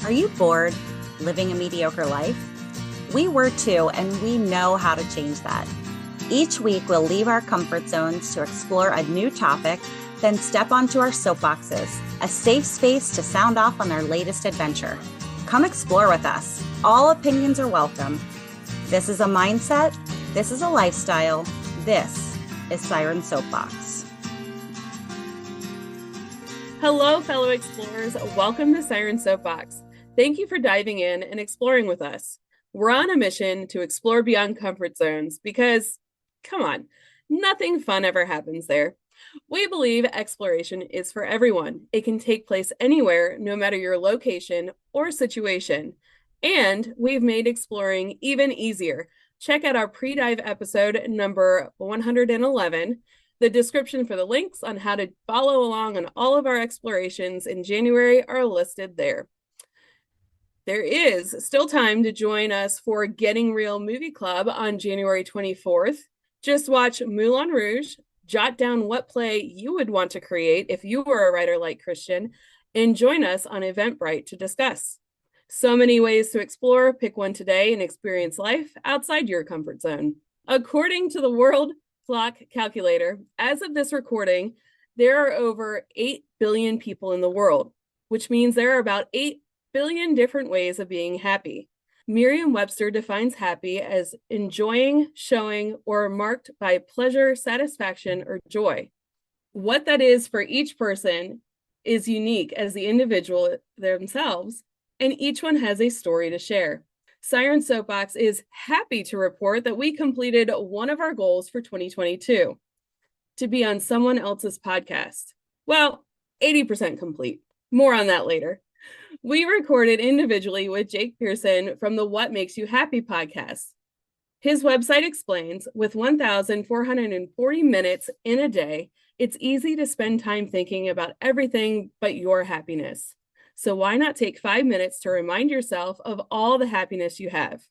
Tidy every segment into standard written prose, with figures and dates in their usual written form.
Are you bored living a mediocre life? We were too, and we know how to change that. Each week, we'll leave our comfort zones to explore a new topic, then step onto our soapboxes, a safe space to sound off on our latest adventure. Come explore with us. All opinions are welcome. This is a mindset. This is a lifestyle. This is Siren Soapbox. Hello, fellow explorers. Welcome to Siren Soapbox. Thank you for diving in and exploring with us. We're on a mission to explore beyond comfort zones because, come on, nothing fun ever happens there. We believe exploration is for everyone. It can take place anywhere, no matter your location or situation. And we've made exploring even easier. Check out our pre-dive episode number 111. The description for the links on how to follow along on all of our explorations in January are listed there. There is still time to join us for Getting Real Movie Club on January 24th. Just watch Moulin Rouge, jot down what play you would want to create if you were a writer like Christian, and join us on Eventbrite to discuss. So many ways to explore. Pick one today and experience life outside your comfort zone. According to the World Clock Calculator, as of this recording, there are over 8 billion people in the world, which means there are about 8 billion different ways of being happy. Merriam-Webster defines happy as enjoying, showing, or marked by pleasure, satisfaction, or joy. What that is for each person is unique as the individual themselves, and each one has a story to share. Siren Soapbox is happy to report that we completed one of our goals for 2022, to be on someone else's podcast. Well, 80% complete. More on that later. We recorded individually with Jake Pearson from the What Makes You Happy podcast. His website explains, with 1,440 minutes in a day, it's easy to spend time thinking about everything but your happiness. So why not take 5 minutes to remind yourself of all the happiness you have?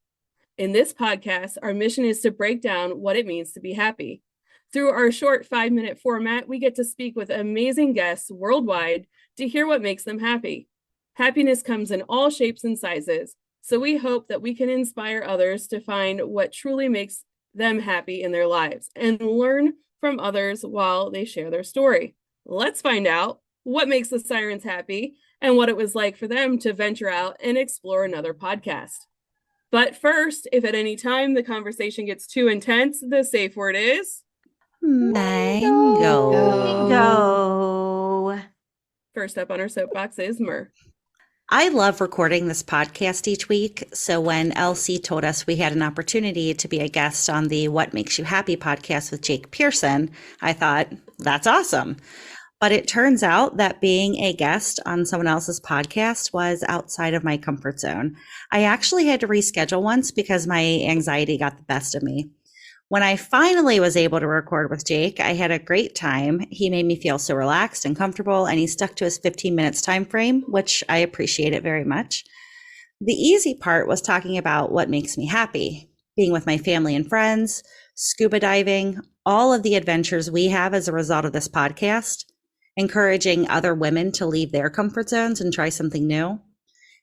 In this podcast, our mission is to break down what it means to be happy. Through our short 5-minute format, we get to speak with amazing guests worldwide to hear what makes them happy. Happiness comes in all shapes and sizes, so we hope that we can inspire others to find what truly makes them happy in their lives and learn from others while they share their story. Let's find out what makes the Sirens happy and what it was like for them to venture out and explore another podcast. But first, if at any time the conversation gets too intense, the safe word is Mango. First up on our soapbox is Myrrh. I love recording this podcast each week. So when Elsie told us we had an opportunity to be a guest on the What Makes You Happy podcast with Jake Pearson, I thought, that's awesome. But it turns out that being a guest on someone else's podcast was outside of my comfort zone. I actually had to reschedule once because my anxiety got the best of me. When I finally was able to record with Jake, I had a great time. He made me feel so relaxed and comfortable, and he stuck to his 15 minutes time frame, which I appreciate it very much. The easy part was talking about what makes me happy, being with my family and friends, scuba diving, all of the adventures we have as a result of this podcast, encouraging other women to leave their comfort zones and try something new.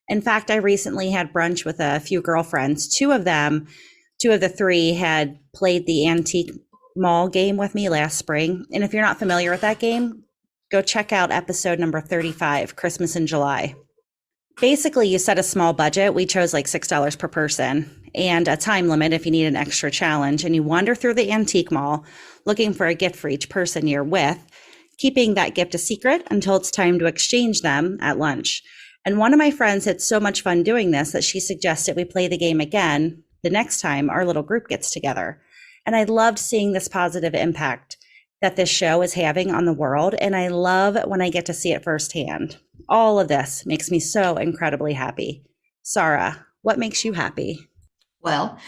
In fact, I recently had brunch with a few girlfriends. Two of the three had played the antique mall game with me last spring. And if you're not familiar with that game, go check out episode number 35, Christmas in July. Basically, you set a small budget. We chose like $6 per person and a time limit if you need an extra challenge. And you wander through the antique mall looking for a gift for each person you're with, keeping that gift a secret until it's time to exchange them at lunch. And one of my friends had so much fun doing this that she suggested we play the game again the next time our little group gets together. And I loved seeing this positive impact that this show is having on the world. And I love when I get to see it firsthand. All of this makes me so incredibly happy. Sarah, what makes you happy? Well,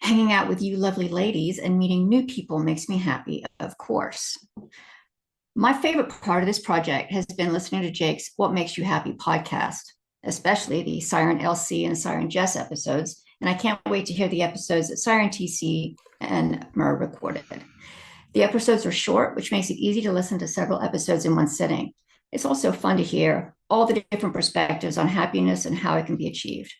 hanging out with you lovely ladies and meeting new people makes me happy, of course. My favorite part of this project has been listening to Jake's What Makes You Happy podcast, especially the Siren LC and Siren Jess episodes. And I can't wait to hear the episodes that Siren TC and Myrrh recorded. The episodes are short, which makes it easy to listen to several episodes in one sitting. It's also fun to hear all the different perspectives on happiness and how it can be achieved.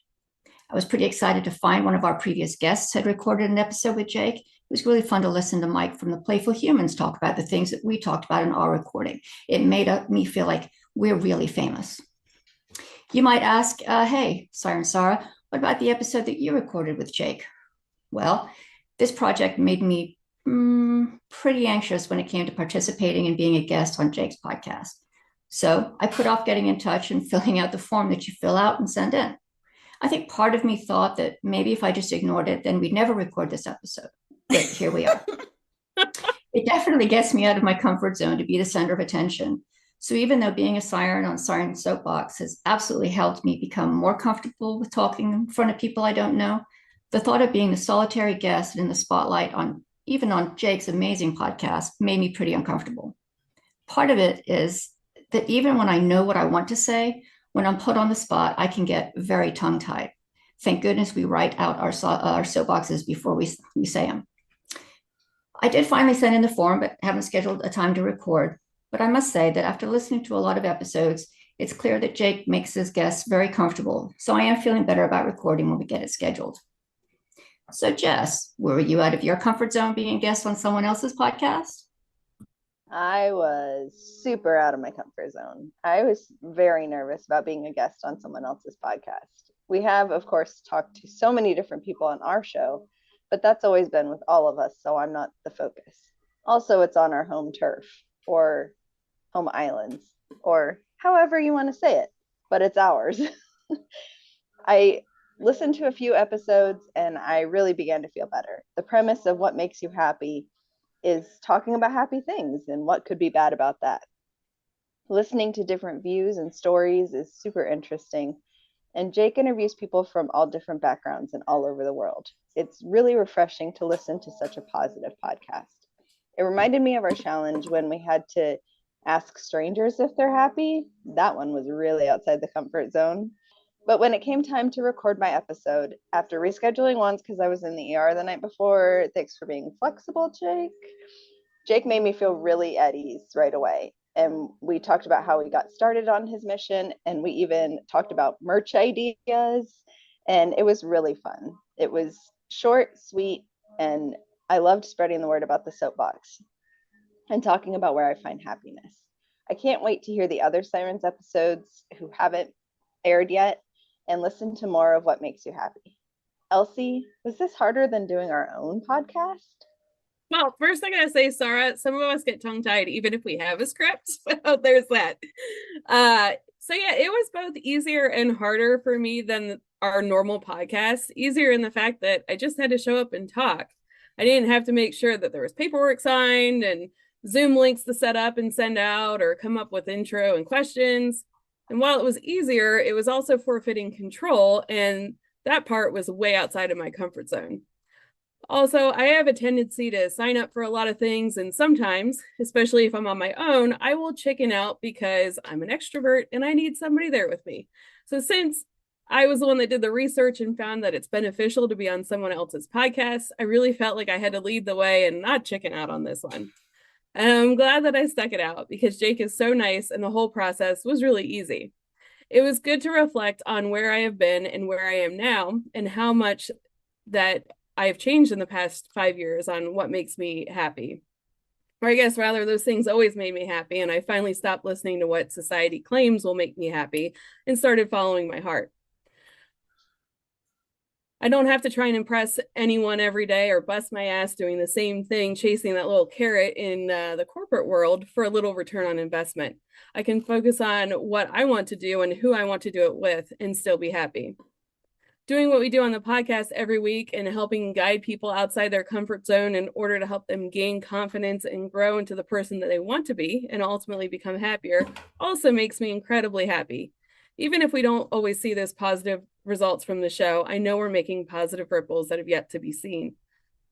I was pretty excited to find one of our previous guests had recorded an episode with Jake. It was really fun to listen to Mike from the Playful Humans talk about the things that we talked about in our recording. It made me feel like we're really famous. You might ask, hey, Siren Sarah, what about the episode that you recorded with Jake? Well, this project made me pretty anxious when it came to participating and being a guest on Jake's podcast. So I put off getting in touch and filling out the form that you fill out and send in. I think part of me thought that maybe if I just ignored it, then we'd never record this episode. But here we are. It definitely gets me out of my comfort zone to be the center of attention. So even though being a siren on Siren Soapbox has absolutely helped me become more comfortable with talking in front of people I don't know, the thought of being the solitary guest in the spotlight on Jake's amazing podcast made me pretty uncomfortable. Part of it is that even when I know what I want to say, when I'm put on the spot, I can get very tongue-tied. Thank goodness we write out our soapboxes before we say them. I did finally send in the form, but haven't scheduled a time to record. But I must say that after listening to a lot of episodes, it's clear that Jake makes his guests very comfortable. So I am feeling better about recording when we get it scheduled. So Jess, were you out of your comfort zone being a guest on someone else's podcast? I was super out of my comfort zone. I was very nervous about being a guest on someone else's podcast. We have, of course, talked to so many different people on our show, but that's always been with all of us, so I'm not the focus. Also, it's on our home turf or home islands or however you want to say it, but it's ours. I listened to a few episodes and I really began to feel better. The premise of what makes you happy is talking about happy things and what could be bad about that. Listening to different views and stories is super interesting. And Jake interviews people from all different backgrounds and all over the world. It's really refreshing to listen to such a positive podcast. It reminded me of our challenge when we had to ask strangers if they're happy. That one was really outside the comfort zone. But when it came time to record my episode, after rescheduling once because I was in the ER the night before, thanks for being flexible, Jake. Jake made me feel really at ease right away. And we talked about how he got started on his mission. And we even talked about merch ideas. And it was really fun. It was short, sweet, and I loved spreading the word about the soapbox and talking about where I find happiness. I can't wait to hear the other Sirens episodes who haven't aired yet and listen to more of what makes you happy. Elsie, was this harder than doing our own podcast? Well, first I gotta say, Sarah, some of us get tongue-tied even if we have a script. So there's that. So yeah, it was both easier and harder for me than our normal podcast. Easier in the fact that I just had to show up and talk. I didn't have to make sure that there was paperwork signed and Zoom links to set up and send out or come up with intro and questions. And while it was easier, it was also forfeiting control, and that part was way outside of my comfort zone. Also, I have a tendency to sign up for a lot of things, and sometimes, especially if I'm on my own, I will chicken out because I'm an extrovert and I need somebody there with me. So since I was the one that did the research and found that it's beneficial to be on someone else's podcast, I really felt like I had to lead the way and not chicken out on this one. And I'm glad that I stuck it out because Jake is so nice and the whole process was really easy. It was good to reflect on where I have been and where I am now and how much that I've changed in the past 5 years on what makes me happy. Or I guess rather, those things always made me happy, and I finally stopped listening to what society claims will make me happy and started following my heart. I don't have to try and impress anyone every day or bust my ass doing the same thing, chasing that little carrot in the corporate world for a little return on investment. I can focus on what I want to do and who I want to do it with and still be happy. Doing what we do on the podcast every week and helping guide people outside their comfort zone in order to help them gain confidence and grow into the person that they want to be and ultimately become happier also makes me incredibly happy. Even if we don't always see those positive results from the show, I know we're making positive ripples that have yet to be seen.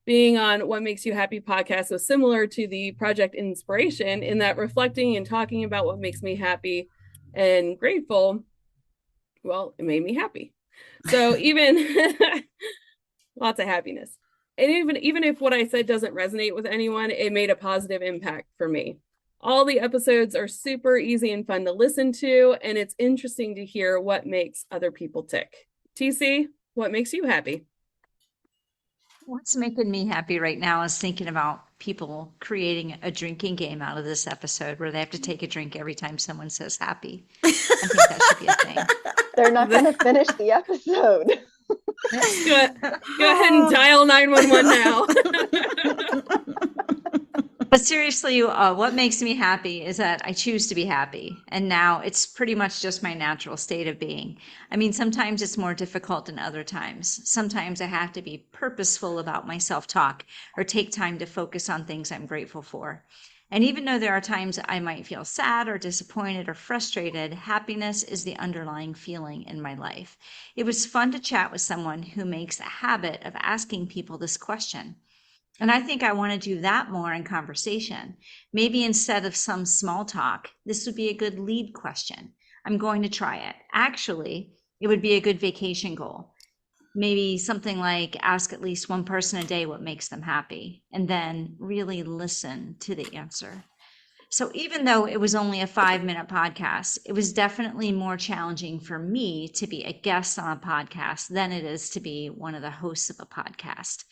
Being on What Makes You Happy podcast was similar to the Project Inspiration in that reflecting and talking about what makes me happy and grateful, well, it made me happy. So even lots of happiness. And even if what I said doesn't resonate with anyone, it made a positive impact for me. All the episodes are super easy and fun to listen to, and it's interesting to hear what makes other people tick. TC, what makes you happy? What's making me happy right now is thinking about people creating a drinking game out of this episode where they have to take a drink every time someone says happy. I think that should be a thing. They're not going to finish the episode. Go ahead and dial 911 now. But seriously, what makes me happy is that I choose to be happy. And now it's pretty much just my natural state of being. I mean, sometimes it's more difficult than other times. Sometimes I have to be purposeful about my self-talk or take time to focus on things I'm grateful for. And even though there are times I might feel sad or disappointed or frustrated, happiness is the underlying feeling in my life. It was fun to chat with someone who makes a habit of asking people this question. And I think I want to do that more in conversation. Maybe instead of some small talk, this would be a good lead question. I'm going to try it. Actually, it would be a good vacation goal. Maybe something like ask at least one person a day what makes them happy, and then really listen to the answer. So even though it was only a 5-minute podcast, it was definitely more challenging for me to be a guest on a podcast than it is to be one of the hosts of a podcast.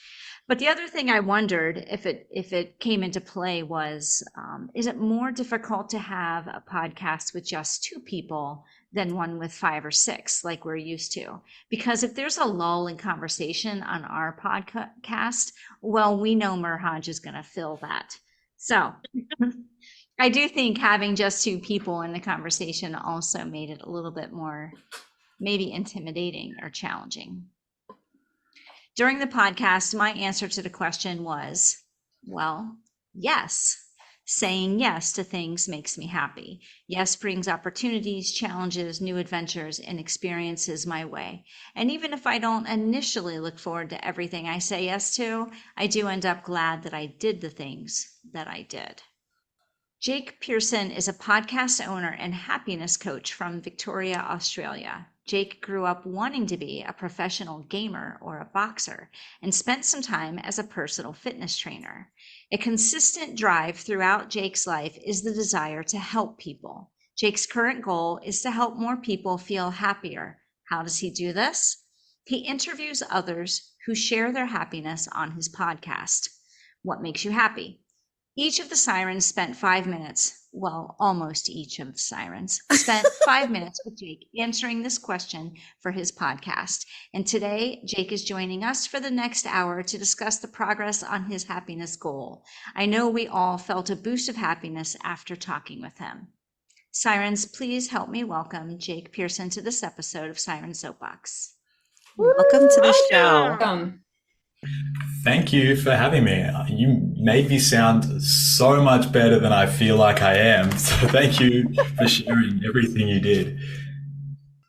But the other thing I wondered if it came into play was, is it more difficult to have a podcast with just 2 people than one with 5 or 6 like we're used to? Because if there's a lull in conversation on our podcast, well, we know Merhaj is going to fill that. So I do think having just 2 people in the conversation also made it a little bit more maybe intimidating or challenging. During the podcast, my answer to the question was, well, yes. Saying yes to things makes me happy. Yes brings opportunities, challenges, new adventures, and experiences my way. And even if I don't initially look forward to everything I say yes to, I do end up glad that I did the things that I did. Jake Pearson is a podcast owner and happiness coach from Victoria, Australia. Jake grew up wanting to be a professional gamer or a boxer and spent some time as a personal fitness trainer. A consistent drive throughout Jake's life is the desire to help people. Jake's current goal is to help more people feel happier. How does he do this? He interviews others who share their happiness on his podcast. What makes you happy? Each of the Sirens spent 5 minutes, well, almost each of the Sirens, spent 5 minutes with Jake answering this question for his podcast. And today, Jake is joining us for the next hour to discuss the progress on his happiness goal. I know we all felt a boost of happiness after talking with him. Sirens, please help me welcome Jake Pearson to this episode of Siren Soapbox. Welcome to the show. Thank you for having me. You made me sound so much better than I feel like I am. So thank you for sharing everything you did.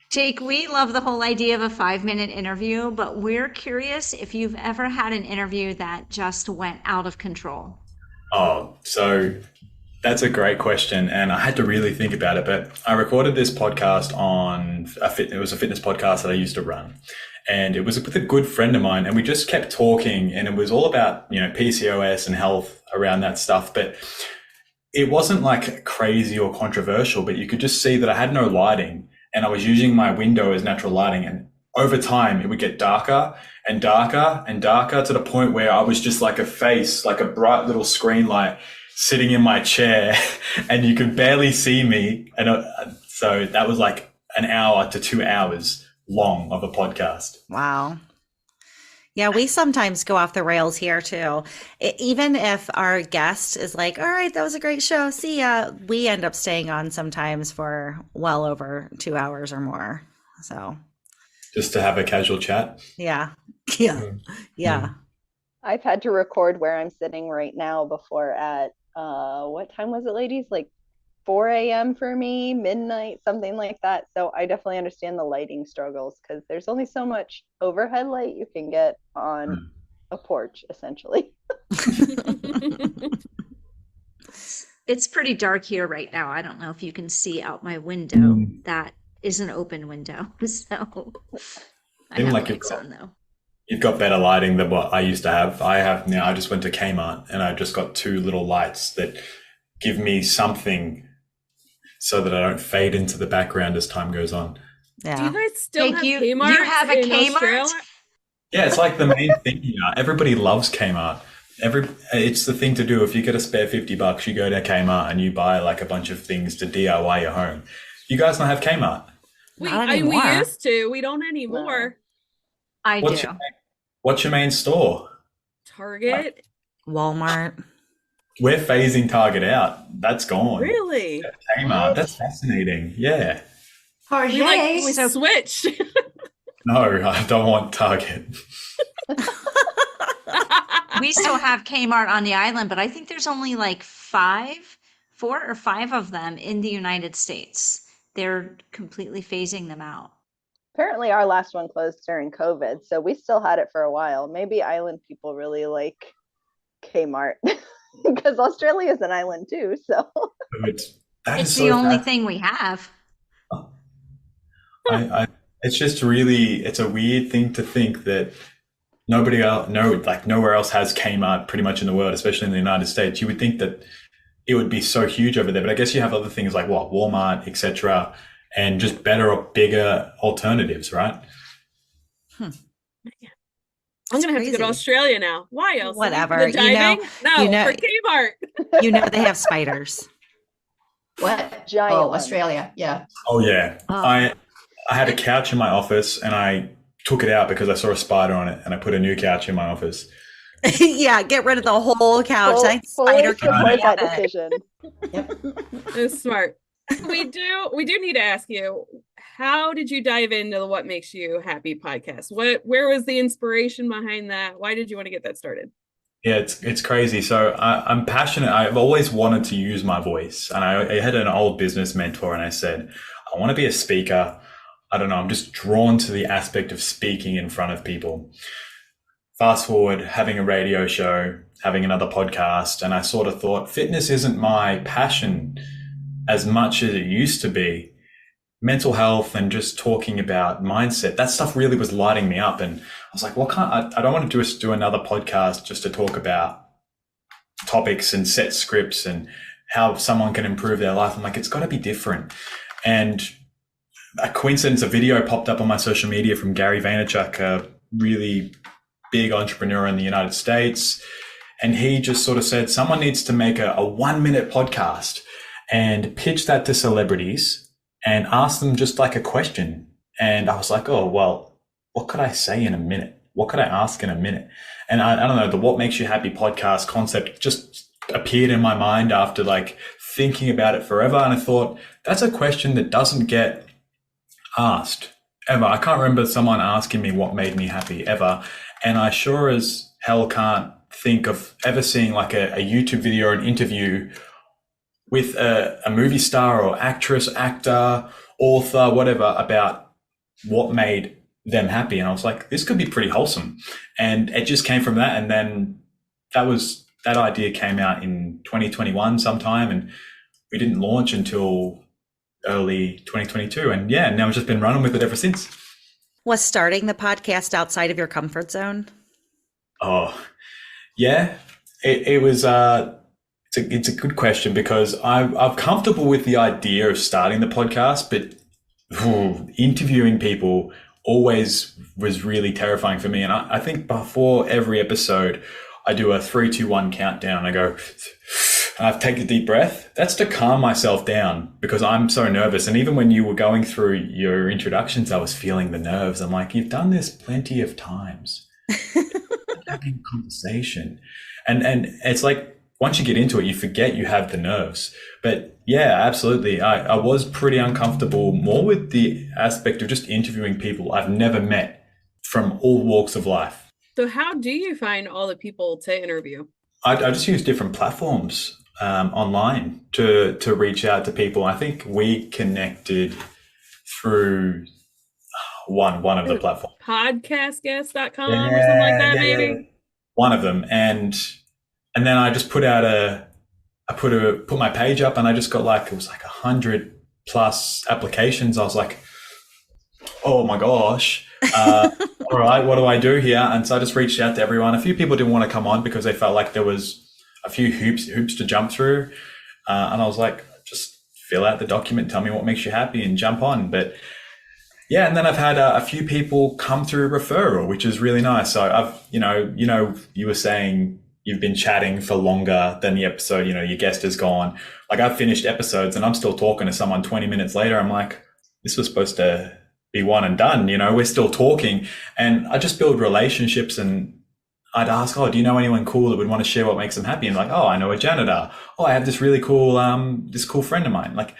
Jake, we love the whole idea of a 5-minute interview, but we're curious if you've ever had an interview that just went out of control. Oh, so that's a great question. And I had to really think about it. But I recorded this podcast on it was a fitness podcast that I used to run. And it was with a good friend of mine, and we just kept talking, and it was all about, PCOS and health around that stuff. But it wasn't like crazy or controversial, but you could just see that I had no lighting, and I was using my window as natural lighting. And over time, it would get darker and darker and darker to the point where I was just like a face, like a bright little screen light sitting in my chair, and you could barely see me. And so that was like an hour to 2 hours long of a podcast. Wow. Yeah, we sometimes go off the rails here too. Even if our guest is like, all right, that was a great show, see ya, we end up staying on sometimes for well over 2 hours or more. So Just to have a casual chat. yeah. I've had to record where I'm sitting right now before at what time was it, ladies? Like 4 a.m. for me, midnight, something like that. So I definitely understand the lighting struggles because there's only so much overhead light you can get on a porch, essentially. It's pretty dark here right now. I don't know if you can see out my window. That is an open window. So I have lights on though. You've got better lighting than what I used to have. I just went to Kmart and I just got 2 little lights that give me something so that I don't fade into the background as time goes on. Do you Yeah. guys still Jake, have you Kmart have a in Kmart? Australia? Yeah, it's like the main thing here. Everybody loves Kmart. It's the thing to do. If you get a spare $50, you go to Kmart and you buy like a bunch of things to DIY your home. You guys don't have Kmart. We Not we anymore. used to. We don't anymore. I What's do. What's your main store? Target. Walmart. We're phasing Target out. That's gone. Really? Kmart. What? That's fascinating. Yeah. Target. We So- switched. No, I don't want Target. We still have Kmart on the island, but I think there's only like 4 or 5 of them in the United States. They're completely phasing them out. Apparently, our last one closed during COVID, so we still had it for a while. Maybe island people really like Kmart because Australia is an island too. So That It's is the so only fascinating. thing we have. It's just really, it's a weird thing to think that nobody else, nowhere else has Kmart pretty much in the world, especially in the United States. You would think that it would be so huge over there, but I guess you have other things like Walmart, etc., and just better or bigger alternatives, right? I'm gonna have to go to crazy. Australia now. Why else? Whatever. The You know- diving? No, you know- for Kmart. You know they have spiders. What? Giant Oh, ones. Australia. Yeah. Oh yeah, Oh. I had a couch in my office and I took it out because I saw a spider on it, and I put a new couch in my office. Yeah, get rid of the whole couch. Fully That spider support can that have it. decision. It's smart. We do need to ask you, how did you dive into the What Makes You Happy podcast? Where was the inspiration behind that? Why did you want to get that started? Yeah, it's crazy. So I'm passionate. I've always wanted to use my voice, and I had an old business mentor, and I said, I want to be a speaker. I don't know. I'm just drawn to the aspect of speaking in front of people. Fast forward, having a radio show, having another podcast, and I sort of thought fitness isn't my passion as much as it used to be. Mental health and just talking about mindset, that stuff really was lighting me up. And I was like, I don't want to just do another podcast just to talk about topics and set scripts and how someone can improve their life. I'm like, it's got to be different. And a coincidence, a video popped up on my social media from Gary Vaynerchuk, a really big entrepreneur in the United States. And he just sort of said, someone needs to make a 1-minute podcast and pitch that to celebrities and ask them just like a question. And I was like, oh, well, what could I say in a minute? What could I ask in a minute? And I don't know, the What Makes You Happy podcast concept just appeared in my mind after like thinking about it forever. And I thought, that's a question that doesn't get asked ever. I can't remember someone asking me what made me happy ever. And I sure as hell can't think of ever seeing like a YouTube video or an interview with a movie star or actress, actor, author, whatever, about what made them happy. And I was like, this could be pretty wholesome. And it just came from that. And then that idea came out in 2021 sometime, and we didn't launch until early 2022. And yeah, now I've just been running with it ever since. Was starting the podcast outside of your comfort zone? Oh, yeah, it was, it's a good question, because I'm comfortable with the idea of starting the podcast, but interviewing people always was really terrifying for me. And I think before every episode, I do a 3, 2, 1 countdown. I go, I take a deep breath. That's to calm myself down because I'm so nervous. And even when you were going through your introductions, I was feeling the nerves. I'm like, you've done this plenty of times. Having a conversation. And it's like, once you get into it, you forget you have the nerves. But yeah, absolutely. I was pretty uncomfortable more with the aspect of just interviewing people I've never met from all walks of life. So how do you find all the people to interview? I just use different platforms online to reach out to people. I think we connected through one of the platforms. Podcastguest.com or something like that, maybe? One of them. And then I just put my page up, and I just got like, it was like 100 plus applications. I was like, oh my gosh. All right, what do I do here? And so I just reached out to everyone. A few people didn't want to come on because they felt like there was a few hoops to jump through. And I was like, just fill out the document, tell me what makes you happy and jump on. But yeah, and then I've had a few people come through referral, which is really nice. So I've, you were saying you've been chatting for longer than the episode, your guest is gone. Like I've finished episodes and I'm still talking to someone 20 minutes later. I'm like, this was supposed to be one and done, we're still talking. And I just build relationships, and I'd ask, oh, do you know anyone cool that would want to share what makes them happy? And like, oh, I know a janitor. Oh, I have this really cool, this cool friend of mine. Like,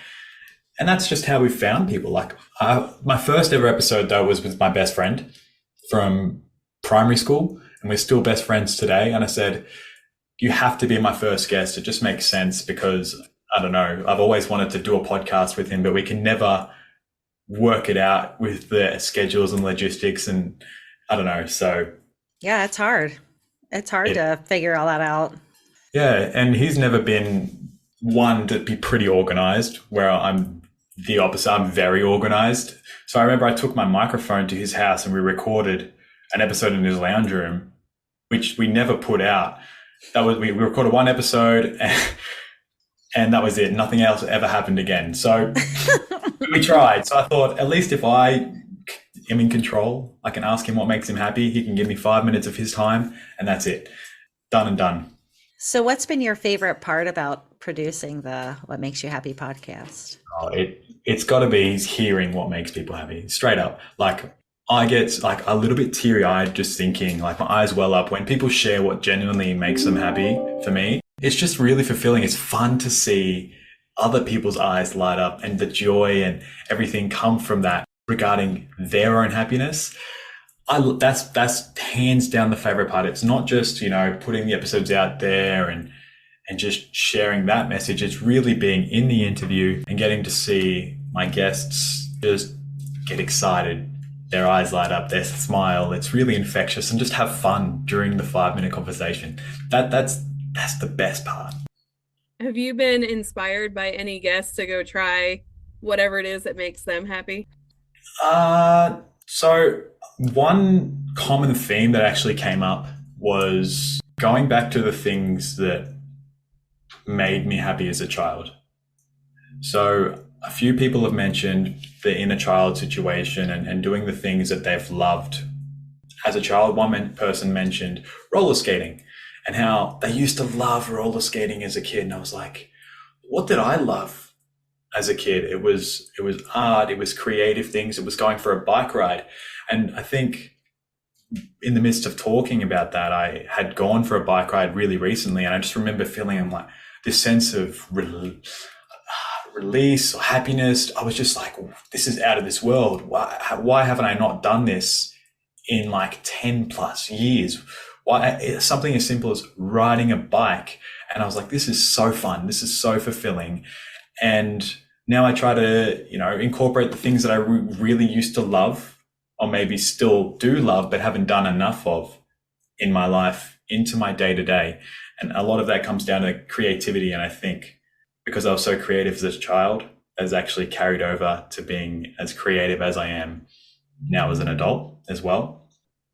and that's just how we found people. Like my first ever episode though was with my best friend from primary school, and we're still best friends today. And I said, you have to be my first guest. It just makes sense because I don't know, I've always wanted to do a podcast with him, but we can never work it out with the schedules and logistics, and I don't know. So yeah, it's hard. It's hard to figure all that out. Yeah. And he's never been one to be pretty organized, where I'm the opposite. I'm very organized. So I remember I took my microphone to his house and we recorded an episode in his lounge room, which we never put out. We recorded one episode and that was it. Nothing else ever happened again. So we tried. So I thought, at least if I am in control, I can ask him what makes him happy. He can give me 5 minutes of his time, and that's it. Done and done. So what's been your favorite part about producing the What Makes You Happy podcast? Oh, it's got to be hearing what makes people happy. Straight up. Like I get like a little bit teary-eyed just thinking, like my eyes well up when people share what genuinely makes them happy. For me, it's just really fulfilling. It's fun to see other people's eyes light up and the joy and everything come from that regarding their own happiness. That's hands down the favorite part. It's not just, putting the episodes out there and just sharing that message. It's really being in the interview and getting to see my guests just get excited, their eyes light up, their smile. It's really infectious, and just have fun during the 5-minute conversation. That's the best part. Have you been inspired by any guests to go try whatever it is that makes them happy? So one common theme that actually came up was going back to the things that made me happy as a child. So a few people have mentioned the inner child situation and doing the things that they've loved as a child. One person mentioned roller skating and how they used to love roller skating as a kid. And I was like, what did I love as a kid? It was art, it was creative things, it was going for a bike ride. And I think in the midst of talking about that, I had gone for a bike ride really recently, and I just remember feeling like this sense of release or happiness. I was just like, this is out of this world. Why haven't I not done this in like 10 plus years? Why something as simple as riding a bike? And I was like, this is so fun. This is so fulfilling. And now I try to, incorporate the things that I really used to love, or maybe still do love, but haven't done enough of in my life, into my day to day. And a lot of that comes down to creativity. And I think because I was so creative as a child, has actually carried over to being as creative as I am now as an adult as well.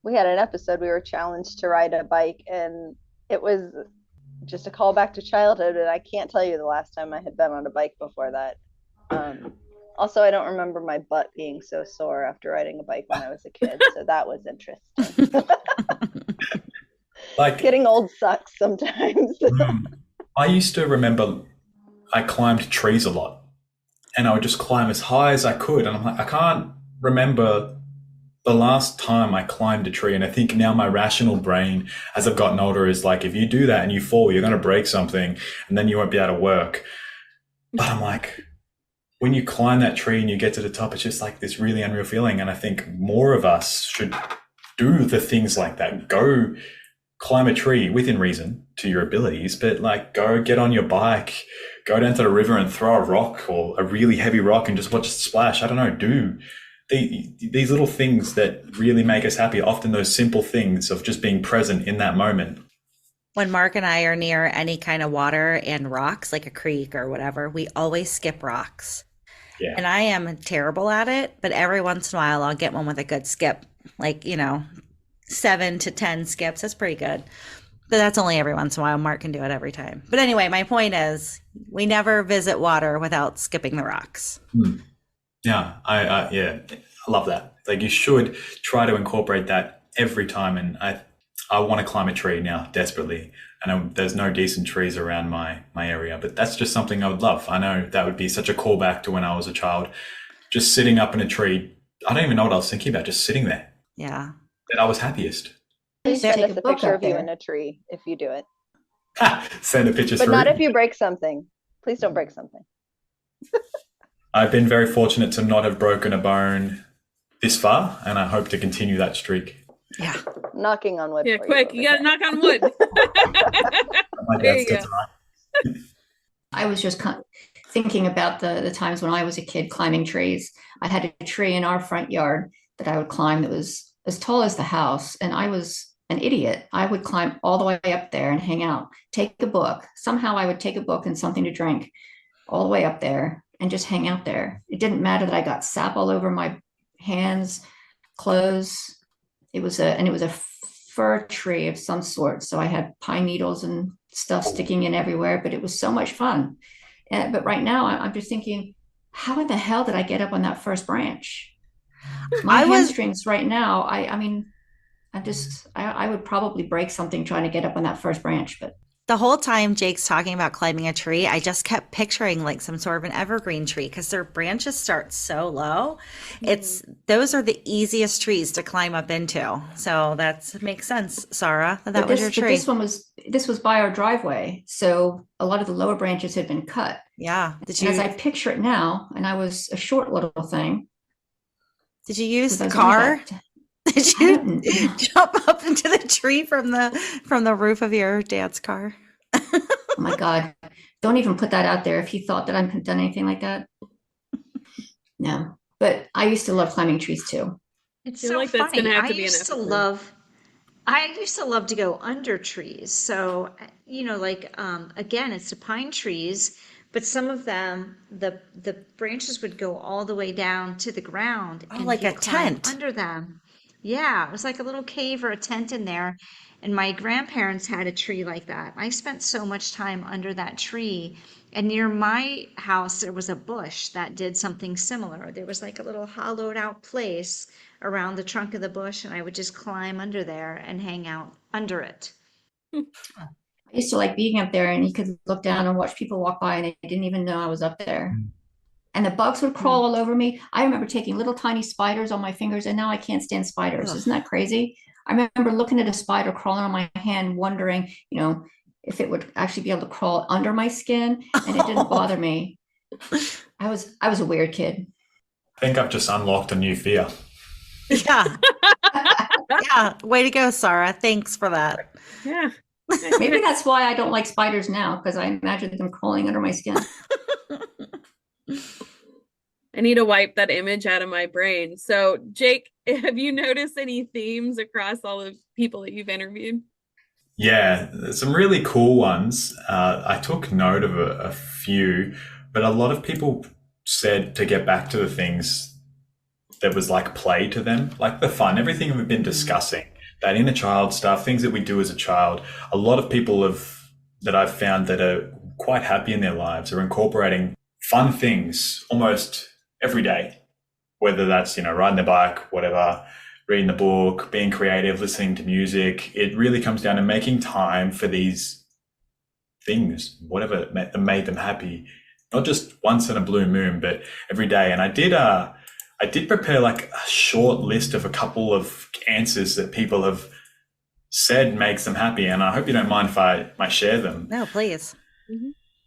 We had an episode, we were challenged to ride a bike, and it was just a callback to childhood. And I can't tell you the last time I had been on a bike before that. Also, I don't remember my butt being so sore after riding a bike when I was a kid. So that was interesting. Like getting old sucks sometimes. I used to remember I climbed trees a lot, and I would just climb as high as I could. And I'm like, I can't remember the last time I climbed a tree. And I think now my rational brain, as I've gotten older, is like, if you do that and you fall, you're going to break something and then you won't be able to work. But I'm like, when you climb that tree and you get to the top, it's just like this really unreal feeling. And I think more of us should do the things like that. Go climb a tree within reason to your abilities, but like go get on your bike, go down to the river and throw a rock or a really heavy rock and just watch it splash. I don't know, do these little things that really make us happy, often those simple things of just being present in that moment. When Mark and I are near any kind of water and rocks, like a creek or whatever, we always skip rocks. Yeah. And I am terrible at it, but every once in a while I'll get one with a good skip, like, 7 to 10 skips. That's pretty good. But that's only every once in a while. Mark can do it every time. But anyway, my point is we never visit water without skipping the rocks. Yeah, I love that. Like, you should try to incorporate that every time. And I want to climb a tree now desperately. I know there's no decent trees around my area, but that's just something I would love. I know that would be such a callback to when I was a child, just sitting up in a tree. I don't even know what I was thinking about, just sitting there. Yeah. And I was happiest. Please send Take us a a book picture up of you there. in a tree if you do it. Send a picture But through. not if you break something. Please don't break something. I've been very fortunate to not have broken a bone this far, and I hope to continue that streak. Yeah. Knocking on wood. Yeah, for quick. You You got to knock on wood. My There dad's you dead go. tonight. I was just thinking about the times when I was a kid climbing trees. I had a tree in our front yard that I would climb that was as tall as the house, and I was an idiot. I would climb all the way up there and hang out, take a book. Somehow I would take a book and something to drink all the way up there and just hang out there. It didn't matter that I got sap all over my hands, clothes. It was a fir tree of some sort. So I had pine needles and stuff sticking in everywhere, but it was so much fun. But right now I'm just thinking, how in the hell did I get up on that first branch? My hamstrings right now, I mean, I would probably break something trying to get up on that first branch, but The whole time Jake's talking about climbing a tree, I just kept picturing like some sort of an evergreen tree because their branches start so low. Those are the easiest trees to climb up into. So that makes sense, Sarah. That was your tree. This was by our driveway, so a lot of the lower branches had been cut. Yeah. And as I picture it now, and I was a short little thing. Did you use the because I was only car? about- Did I you don't know. jump up into the tree from the roof of your dad's car? Oh my God. Don't even put that out there if you thought that I've done anything like that. No. But I used to love climbing trees too. It's feel so like that's funny. gonna have I to be an used to episode. love to go under trees. So, like again, it's the pine trees, but some of them, the branches would go all the way down to the ground, Oh, and like you a climb tent. under them. Yeah, it was like a little cave or a tent in there. And my grandparents had a tree like that. I spent so much time under that tree. And near my house, there was a bush that did something similar. There was like a little hollowed out place around the trunk of the bush, and I would just climb under there and hang out under it. I used to like being up there and you could look down and watch people walk by and they didn't even know I was up there. And the bugs would crawl all over me. I remember taking little tiny spiders on my fingers, and now I can't stand spiders. Ugh. Isn't that crazy? I remember looking at a spider crawling on my hand, wondering, if it would actually be able to crawl under my skin, and it didn't bother me. I was a weird kid. I think I've just unlocked a new fear. Yeah. Yeah. Way to go, Sarah. Thanks for that. Yeah. Maybe that's why I don't like spiders now, because I imagine them crawling under my skin. I need to wipe that image out of my brain. So, Jake, have you noticed any themes across all the people that you've interviewed? Yeah, there's some really cool ones. I took note of a few, but a lot of people said to get back to the things that was like play to them, like the fun, everything we've been discussing, that inner child stuff, things that we do as a child. A lot of people that I've found that are quite happy in their lives are incorporating fun things almost every day, whether that's, riding the bike, whatever, reading a book, being creative, listening to music. It really comes down to making time for these things, whatever made them happy, not just once in a blue moon, but every day. And I did prepare like a short list of a couple of answers that people have said makes them happy. And I hope you don't mind if I might share them. No, please.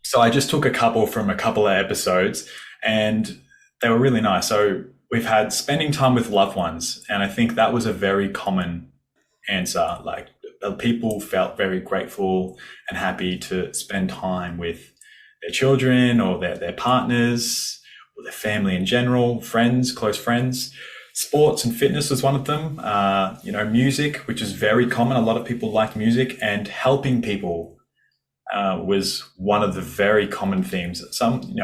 So I just took a couple from a couple of episodes and they were really nice. So we've had spending time with loved ones. And I think that was a very common answer. Like people felt very grateful and happy to spend time with their children or their partners or their family in general, friends, close friends. Sports and fitness was one of them. Music, which is very common. A lot of people like music, and helping people was one of the very common themes. It's something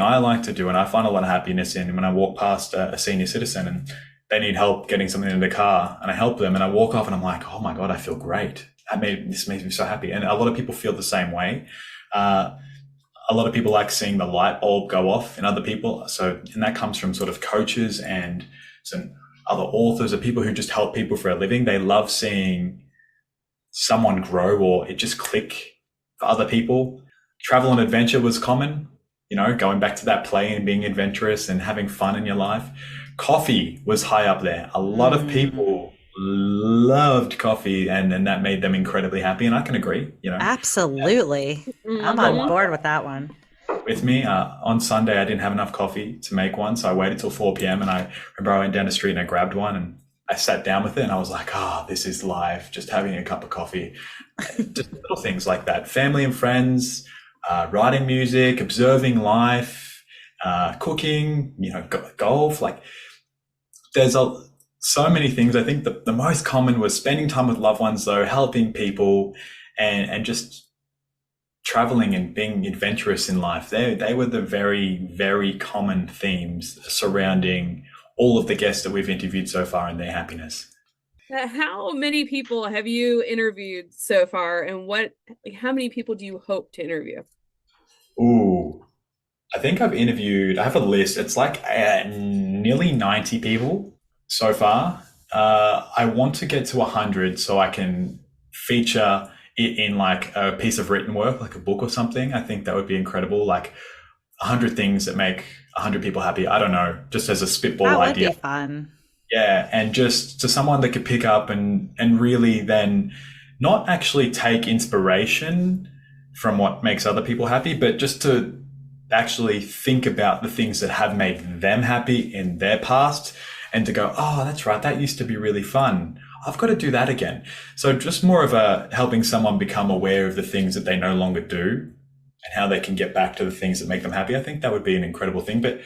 I like to do, and I find a lot of happiness in when I walk past a senior citizen and they need help getting something in the car, and I help them, and I walk off and I'm like, oh my God, I feel great. This makes me so happy. And a lot of people feel the same way. A lot of people like seeing the light bulb go off in other people. And that comes from sort of coaches and some other authors or people who just help people for a living. They love seeing someone grow or it just click for other people. Travel and adventure was common, going back to that play and being adventurous and having fun in your life. Coffee was high up there. A lot of people loved coffee and that made them incredibly happy. And I can agree, Absolutely. I'm on board with that one. With me, on Sunday, I didn't have enough coffee to make one. So I waited till 4 p.m. and I remember I went down the street and I grabbed one and I sat down with it and I was like, this is life, just having a cup of coffee. Just little things like that. Family and friends, writing music, observing life, cooking, golf. Like there's so many things. I think the most common was spending time with loved ones, though, helping people and just traveling and being adventurous in life. They were the very, very common themes surrounding all of the guests that we've interviewed so far and their happiness. How many people have you interviewed so far, and how many people do you hope to interview? Ooh, I think I have a list. It's like nearly 90 people so far. I want to get to 100 so I can feature it in like a piece of written work, like a book or something. I think that would be incredible. Like 100 things that make 100 people happy. I don't know, just as a spitball idea. That would be fun. Yeah, and just to someone that could pick up and really then not actually take inspiration from what makes other people happy, but just to actually think about the things that have made them happy in their past and to go, oh, that's right, that used to be really fun. I've got to do that again. So just more of a helping someone become aware of the things that they no longer do and how they can get back to the things that make them happy. I think that would be an incredible thing. But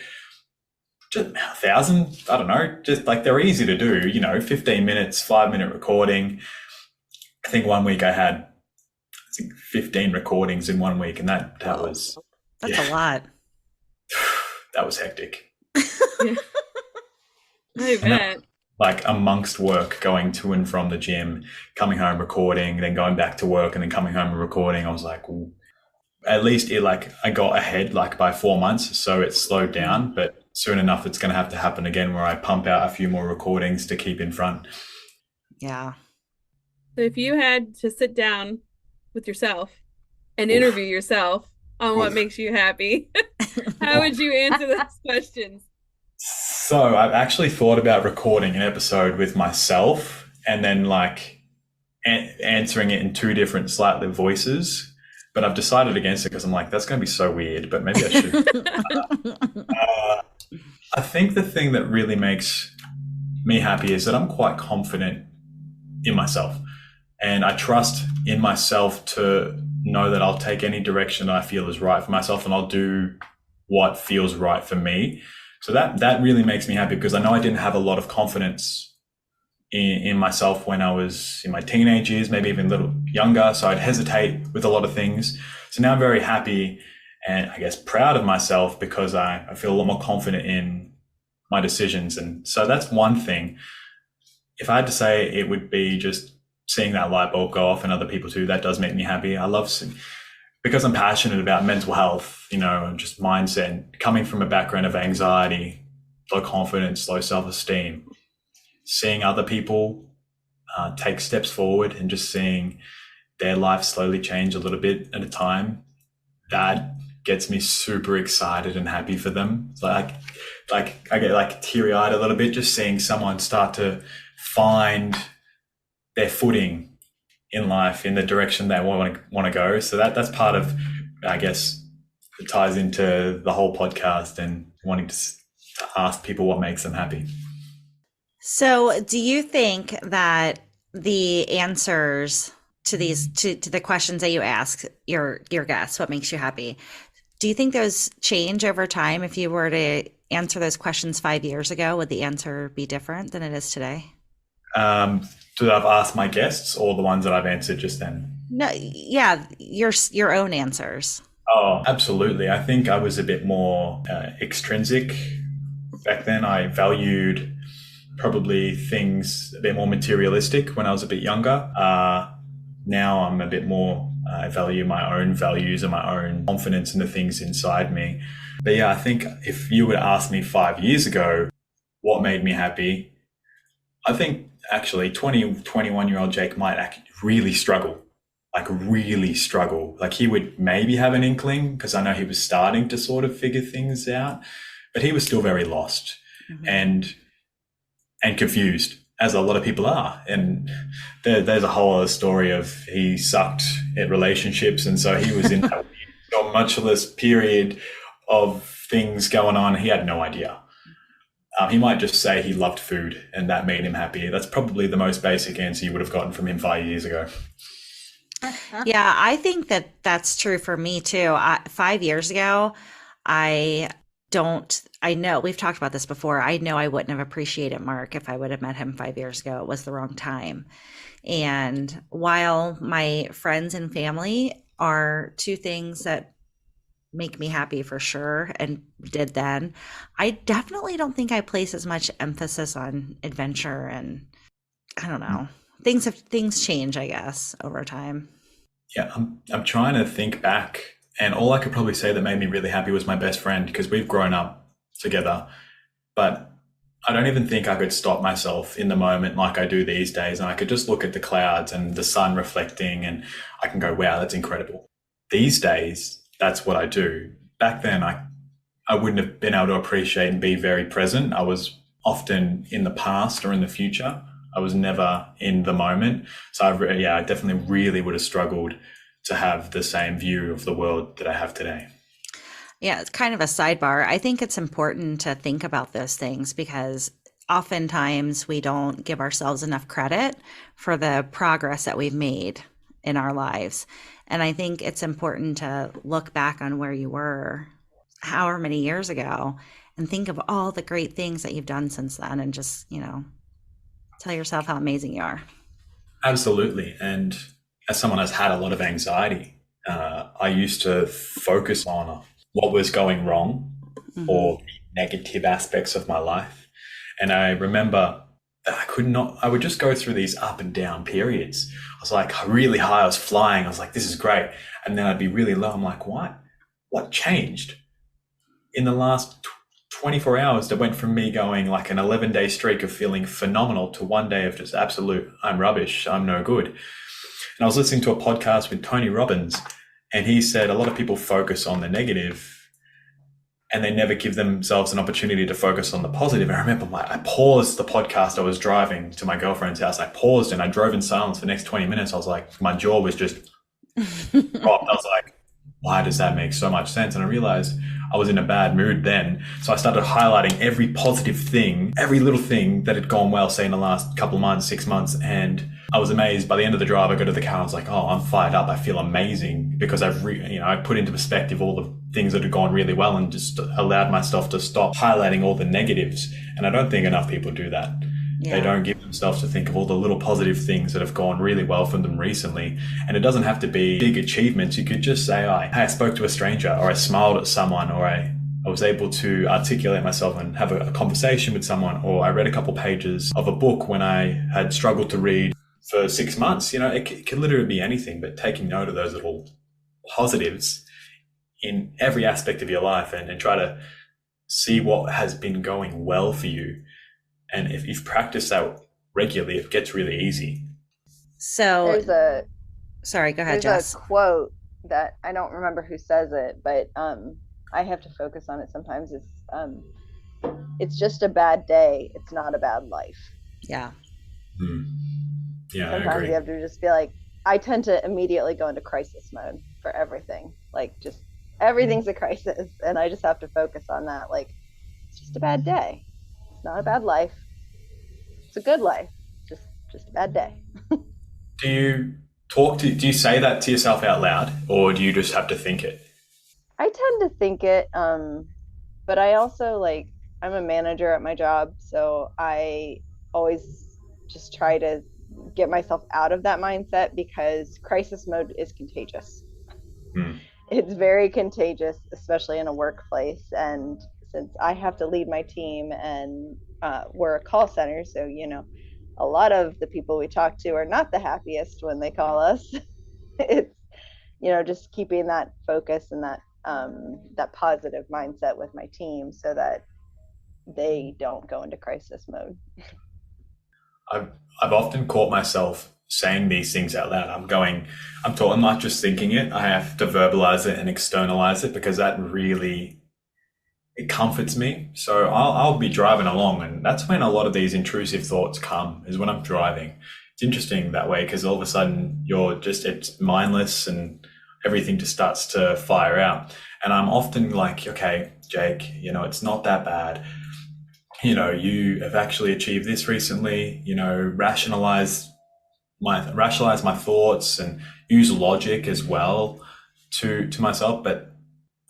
just 1,000, I don't know, just like they're easy to do, 15 minutes, 5-minute recording. I think one week I had 15 recordings in 1 week, and that was... That's a lot. That was hectic. Yeah. I bet. Like amongst work, going to and from the gym, coming home, recording, then going back to work and then coming home and recording. I was like, ooh. At least I got ahead like by 4 months. So it slowed down, but soon enough, it's going to have to happen again where I pump out a few more recordings to keep in front. Yeah. So if you had to sit down with yourself and interview yourself on what makes you happy, how would you answer those questions? So I've actually thought about recording an episode with myself and then like answering it in 2 different slightly voices, but I've decided against it because I'm like, that's going to be so weird, but maybe I should. I think the thing that really makes me happy is that I'm quite confident in myself and I trust in myself to know that I'll take any direction I feel is right for myself and I'll do what feels right for me. So that really makes me happy because I know I didn't have a lot of confidence in myself when I was in my teenage years, maybe even a little younger. So I'd hesitate with a lot of things. So now I'm very happy and I guess proud of myself because I feel a lot more confident in my decisions. And so that's one thing. If I had to say, it would be just seeing that light bulb go off in other people too. That does make me happy. I love seeing, because I'm passionate about mental health, and just mindset, coming from a background of anxiety, low confidence, low self-esteem, seeing other people take steps forward and just seeing their life slowly change a little bit at a time, that gets me super excited and happy for them. It's like I get like teary-eyed a little bit just seeing someone start to find their footing in life in the direction they want to go. So that's part of, I guess, it ties into the whole podcast and wanting to ask people what makes them happy. So do you think that the answers to these to the questions that you ask your guests, what makes you happy, do you think those change over time? If you were to answer those questions 5 years ago, would the answer be different than it is today? Do I've asked my guests or the ones that I've answered just then? No, yeah, your own answers. Oh, absolutely. I think I was a bit more extrinsic back then. I valued probably things a bit more materialistic when I was a bit younger. Now I'm a bit more, I value my own values and my own confidence in the things inside me. But yeah, I think if you would ask me 5 years ago what made me happy, I think actually 21-year-old Jake might really struggle, like really struggle. Like he would maybe have an inkling because I know he was starting to sort of figure things out, but he was still very lost and confused, as a lot of people are. And there's a whole other story of he sucked at relationships. And so he was in that tumultuous period of things going on. He had no idea. He might just say he loved food and that made him happy. That's probably the most basic answer you would have gotten from him 5 years ago. Yeah, I think that that's true for me too. 5 years ago, I I know we've talked about this before. I know I wouldn't have appreciated Mark if I would have met him 5 years ago. It was the wrong time. And while my friends and family are two things that make me happy for sure and did then, I definitely don't think I place as much emphasis on adventure, and I don't know. Things change, I guess, over time. Yeah, I'm trying to think back, and all I could probably say that made me really happy was my best friend, because we've grown up together. But I don't even think I could stop myself in the moment like I do these days, and I could just look at the clouds and the sun reflecting, and I can go, wow, that's incredible. These days, that's what I do. Back then, I wouldn't have been able to appreciate and be very present. I was often in the past or in the future. I was never in the moment. So I definitely really would have struggled to have the same view of the world that I have today. Yeah, it's kind of a sidebar. I think it's important to think about those things because oftentimes we don't give ourselves enough credit for the progress that we've made in our lives. And I think it's important to look back on where you were however many years ago and think of all the great things that you've done since then, and just, tell yourself how amazing you are. Absolutely. And as someone who's had a lot of anxiety, I used to focus on what was going wrong or negative aspects of my life. And I remember I would just go through these up and down periods. I was like really high, I was flying. I was like, this is great. And then I'd be really low. I'm like, what changed in the last 24 hours that went from me going like an 11-day streak of feeling phenomenal to one day of just absolute, I'm rubbish, I'm no good. And I was listening to a podcast with Tony Robbins, and he said a lot of people focus on the negative and they never give themselves an opportunity to focus on the positive. And I remember I paused the podcast. I was driving to my girlfriend's house. I paused and I drove in silence for the next 20 minutes. I was like, my jaw was just dropped. I was like, why does that make so much sense? And I realized I was in a bad mood then. So I started highlighting every positive thing, every little thing that had gone well, say in the last couple of months, 6 months. And I was amazed. By the end of the drive, I got to the car. I was like, oh, I'm fired up. I feel amazing because I put into perspective all the things that had gone really well and just allowed myself to stop highlighting all the negatives. And I don't think enough people do that. Yeah. They don't give themselves to think of all the little positive things that have gone really well for them recently. And it doesn't have to be big achievements. You could just say, hey, I spoke to a stranger, or I smiled at someone, or I was able to articulate myself and have a conversation with someone, or I read a couple pages of a book when I had struggled to read for 6 months. It can literally be anything, but taking note of those little positives in every aspect of your life and try to see what has been going well for you. And if you've practiced that regularly, it gets really easy. So sorry, go ahead, Jess. There's a quote that I don't remember who says it, but I have to focus on it sometimes. It's just a bad day. It's not a bad life. Yeah. Yeah. Sometimes you have to just be like, I tend to immediately go into crisis mode for everything. Like just everything's a crisis, and I just have to focus on that. Like, it's just a bad day. It's not a bad life. It's a good life. Just a bad day. Do you say that to yourself out loud, or do you just have to think it? I tend to think it, but I also I'm a manager at my job, so I always just try to get myself out of that mindset, because crisis mode is contagious. It's very contagious, especially in a workplace. And since I have to lead my team and we're a call center. So, a lot of the people we talk to are not the happiest when they call us. It's, just keeping that focus and that positive mindset with my team so that they don't go into crisis mode. I've often caught myself saying these things out loud. I'm not just thinking it. I have to verbalize it and externalize it, because that really, it comforts me. So I'll be driving along, and that's when a lot of these intrusive thoughts come, is when I'm driving. It's interesting that way, because all of a sudden it's mindless and everything just starts to fire out. And I'm often like, okay, Jake, it's not that bad. You have actually achieved this recently, rationalize my thoughts and use logic as well to myself. But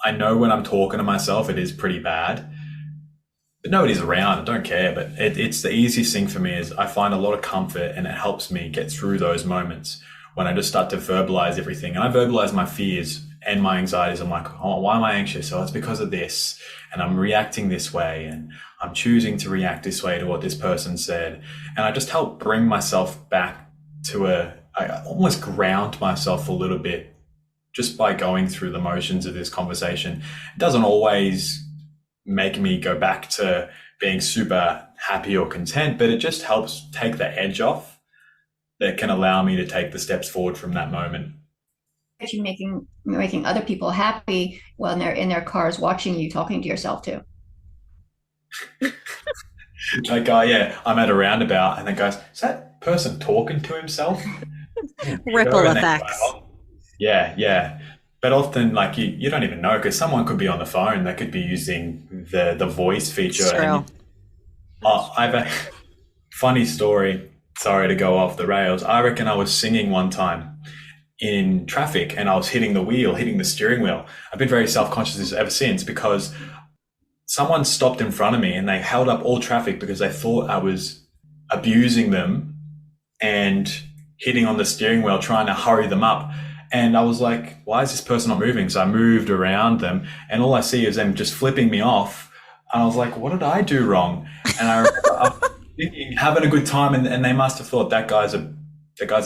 I know when I'm talking to myself, it is pretty bad. But nobody's around, I don't care. But it's the easiest thing for me, is I find a lot of comfort, and it helps me get through those moments when I just start to verbalize everything. And I verbalize my fears and my anxieties. I'm like, oh, why am I anxious? Oh, it's because of this. And I'm reacting this way, and I'm choosing to react this way to what this person said. And I just help bring myself back to I almost ground myself a little bit just by going through the motions of this conversation. It doesn't always make me go back to being super happy or content, but it just helps take the edge off that can allow me to take the steps forward from that moment. If you're making other people happy when they're in their cars watching you talking to yourself too. Like, yeah, I'm at a roundabout, and the guy's, is that person talking to himself? Ripple effects. Yeah. But often, like, you don't even know, because someone could be on the phone. They could be using the voice feature. True. I've a funny story. Sorry to go off the rails. I reckon I was singing one time in traffic, and I was hitting the steering wheel. I've been very self-conscious ever since, because someone stopped in front of me and they held up all traffic because they thought I was abusing them and hitting on the steering wheel, trying to hurry them up. And I was like, why is this person not moving? So I moved around them, and all I see is them just flipping me off. And I was like, what did I do wrong? And I remember thinking, having a good time, and they must have thought, that guy's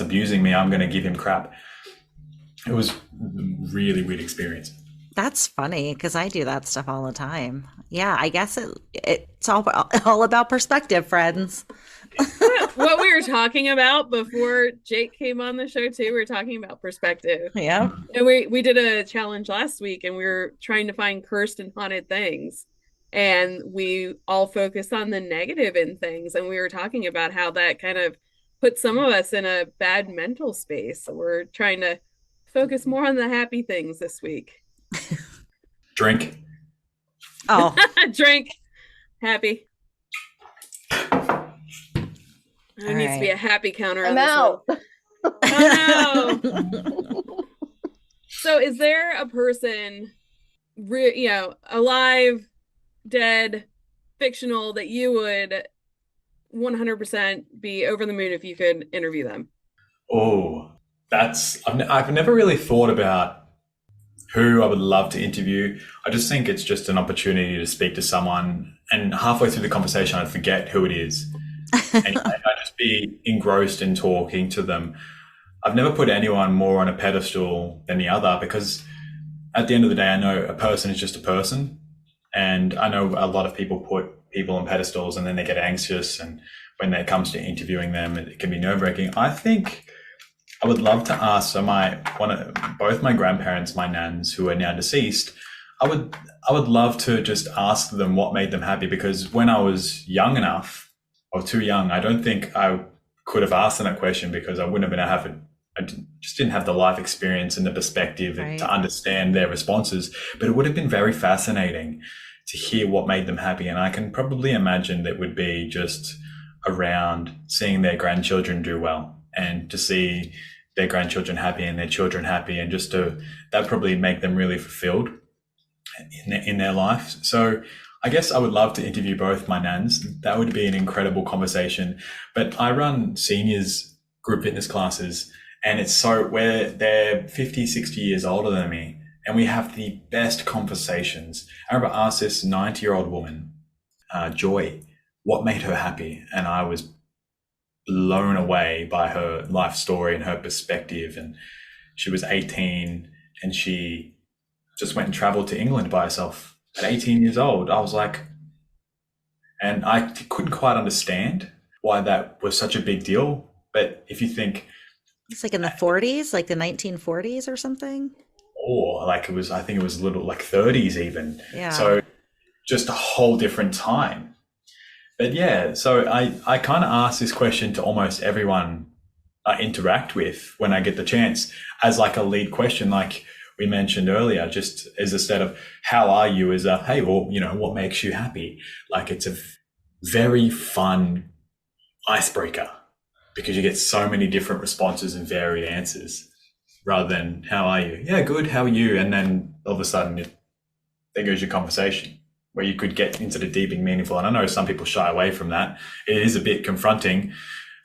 abusing me, I'm going to give him crap. It was a really weird experience. That's funny, because I do that stuff all the time. Yeah, I guess it's all about perspective, friends. What we were talking about before Jake came on the show too, we were talking about perspective. Yeah. And we did a challenge last week, and we were trying to find cursed and haunted things. And we all focused on the negative in things. And we were talking about how that kind of put some of us in a bad mental space. So we're trying to focus more on the happy things this week. Drink. Oh. Drink. Happy. There needs to be a happy counter. I'm out. Oh no. So is there a person, alive, dead, fictional, that you would 100% be over the moon if you could interview them? Oh, I've never really thought about who I would love to interview. I just think it's just an opportunity to speak to someone, and halfway through the conversation, I'd forget who it is. And I'd just be engrossed in talking to them. I've never put anyone more on a pedestal than the other, because at the end of the day, I know a person is just a person. And I know a lot of people put people on pedestals and then they get anxious. And when it comes to interviewing them, it can be nerve-wracking. I think I would love to ask, both my grandparents, my nans, who are now deceased, I would love to just ask them what made them happy, because when I was young enough, or too young, I don't think I could have asked them that question, because I wouldn't have been I just didn't have the life experience and the perspective to understand their responses. But it would have been very fascinating to hear what made them happy. And I can probably imagine that would be just around seeing their grandchildren do well, and to see their grandchildren happy and their children happy, and just that probably make them really fulfilled in their life. So I guess I would love to interview both my nans. That would be an incredible conversation. But I run seniors group fitness classes, and it's where they're 50, 60 years older than me. and we have the best conversations. I remember I asked this 90-year-old woman, Joy, what made her happy? And I was blown away by her life story and her perspective. And she was 18 and she just went and traveled to England by herself at 18 years old. I was like, and I couldn't quite understand why that was such a big deal. But if you think, It's like in the 40s, like the 1940s or something. or like I think it was a little like 30s even. Yeah. So just a whole different time. But yeah, so I kind of ask this question to almost everyone I interact with when I get the chance as like a lead question, like we mentioned earlier, just as instead of how are you, as a, hey, well, what makes you happy? Like it's a very fun icebreaker because you get so many different responses and varied answers rather than how are you? Yeah, good. How are you? And then all of a sudden there goes your conversation where you could get into the deep and meaningful. And I know some people shy away from that. It is a bit confronting.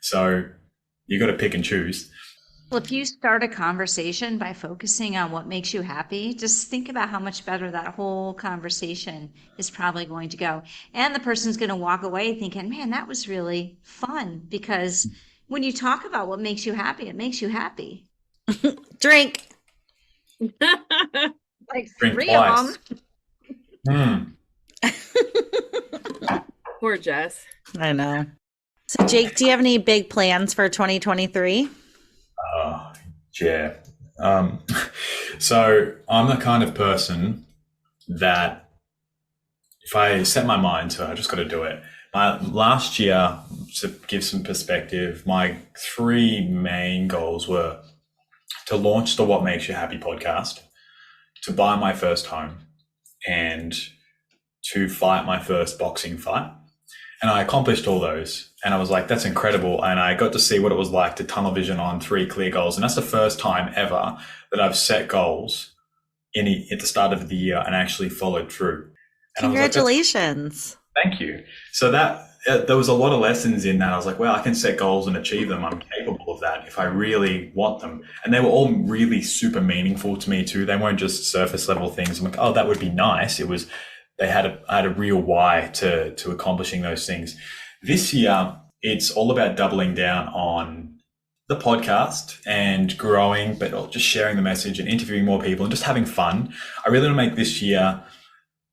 So you got to pick and choose. Well, if you start a conversation by focusing on what makes you happy, just think about how much better that whole conversation is probably going to go. And the person's going to walk away thinking, man, that was really fun. Because when you talk about what makes you happy, it makes you happy. Drink. Like Drink 3 twice. of them. Poor Jess. I know. So Jake, do you have any big plans for 2023? Yeah. So I'm the kind of person that if I set my mind to it, I just got to do it. Last year, to give some perspective, my 3 main goals were to launch the What Makes You Happy podcast, to buy my first home, and to fight my first boxing fight. And I accomplished all those. And I was like, that's incredible. And I got to see what it was like to tunnel vision on 3 clear goals. And that's the first time ever that I've set goals at the start of the year and actually followed through. And Congratulations. Thank you. So there was a lot of lessons in that. I was like, well, I can set goals and achieve them. I'm capable of that if I really want them. And they were all really super meaningful to me too. They weren't just surface level things. I'm like, oh, that would be nice. It was, I had a real why to accomplishing those things. This year, it's all about doubling down on the podcast and growing, but just sharing the message and interviewing more people and just having fun. I really want to make this year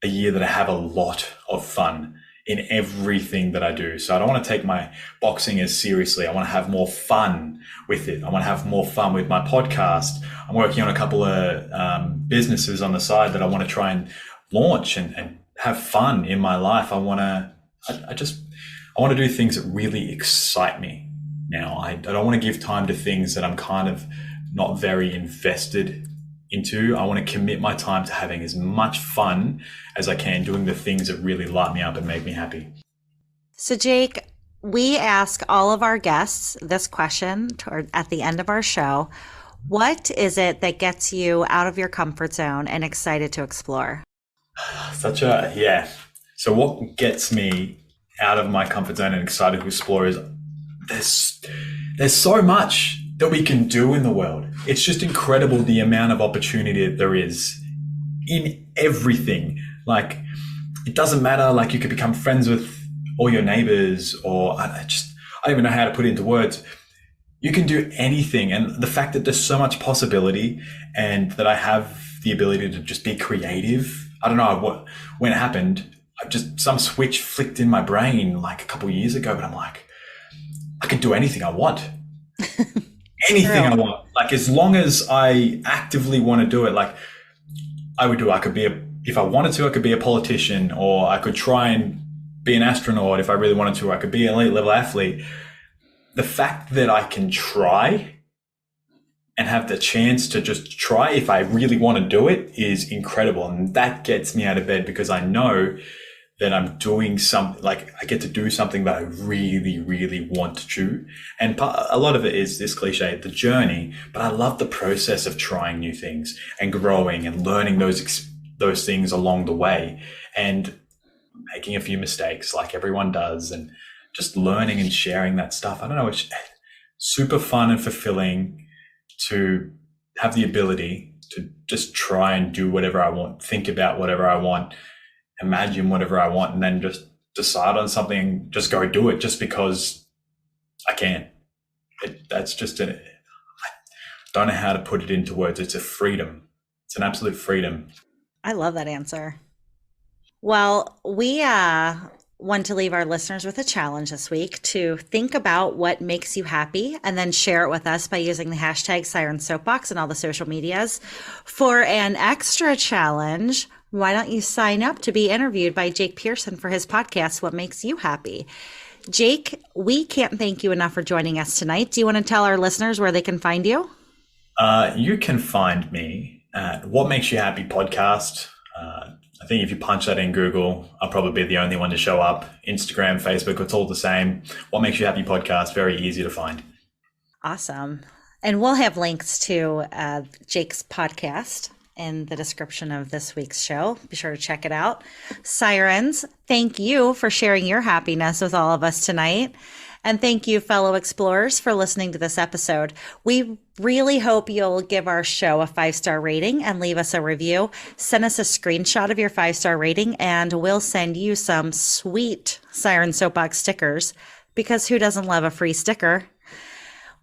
a year that I have a lot of fun in everything that I do. So I don't want to take my boxing as seriously. I want to have more fun with it. I want to have more fun with my podcast. I'm working on a couple of businesses on the side that I want to try and launch and have fun in my life. I want to do things that really excite me now. I don't want to give time to things that I'm kind of not very invested into. I want to commit my time to having as much fun as I can doing the things that really light me up and make me happy. So Jake, we ask all of our guests this question at the end of our show. What is it that gets you out of your comfort zone and excited to explore? So what gets me out of my comfort zone and excited to explore is there's so much that we can do in the world. It's just incredible the amount of opportunity that there is in everything. Like, it doesn't matter, like you could become friends with all your neighbors, or I don't even know how to put it into words. You can do anything. And the fact that there's so much possibility and that I have the ability to just be creative. I don't know when it happened. Some switch flicked in my brain like a couple of years ago, but I'm like, I can do anything I want. Anything I want. Like, as long as I actively want to do it, like I could be if I wanted to, I could be a politician, or I could try and be an astronaut. If I really wanted to, I could be an elite level athlete. The fact that I can try and have the chance to just try if I really want to do it is incredible. And that gets me out of bed because I know that I'm doing something, like I get to do something that I really, really want to do. And a lot of it is this cliche, the journey, but I love the process of trying new things and growing and learning those things along the way and making a few mistakes like everyone does and just learning and sharing that stuff. I don't know, it's super fun and fulfilling to have the ability to just try and do whatever I want, think about whatever I want, imagine whatever I want, and then just decide on something, just go do it just because I can. That's just I don't know how to put it into words. It's a freedom. It's an absolute freedom. I love that answer. Well, we want to leave our listeners with a challenge this week to think about what makes you happy and then share it with us by using the hashtag Siren Soapbox and all the social medias. For an extra challenge, why don't you sign up to be interviewed by Jake Pearson for his podcast, What Makes You Happy? Jake, we can't thank you enough for joining us tonight. Do you want to tell our listeners where they can find you? You can find me at What Makes You Happy podcast. I think if you punch that in Google, I'll probably be the only one to show up. Instagram, Facebook, it's all the same. What Makes You Happy podcast, very easy to find. Awesome. And we'll have links to Jake's podcast in the description of this week's show. Be sure to check it out. Sirens, thank you for sharing your happiness with all of us tonight. And thank you, fellow explorers, for listening to this episode. We really hope you'll give our show a 5-star rating and leave us a review. Send us a screenshot of your 5-star rating and we'll send you some sweet Siren Soapbox stickers, because who doesn't love a free sticker?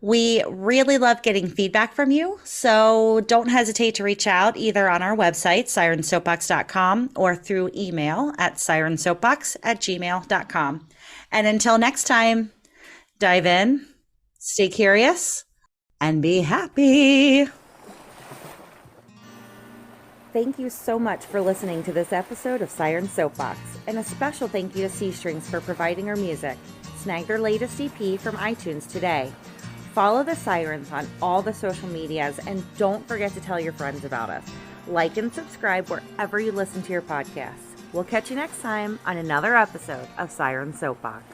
We really love getting feedback from you, so don't hesitate to reach out either on our website, sirensoapbox.com, or through email at sirensoapbox@gmail.com. And until next time, dive in, stay curious, and be happy. Thank you so much for listening to this episode of Siren Soapbox, and a special thank you to C Strings for providing our music. Snag their latest EP from iTunes today. Follow the Sirens on all the social medias, and don't forget to tell your friends about us. Like and subscribe wherever you listen to your podcasts. We'll catch you next time on another episode of Siren Soapbox.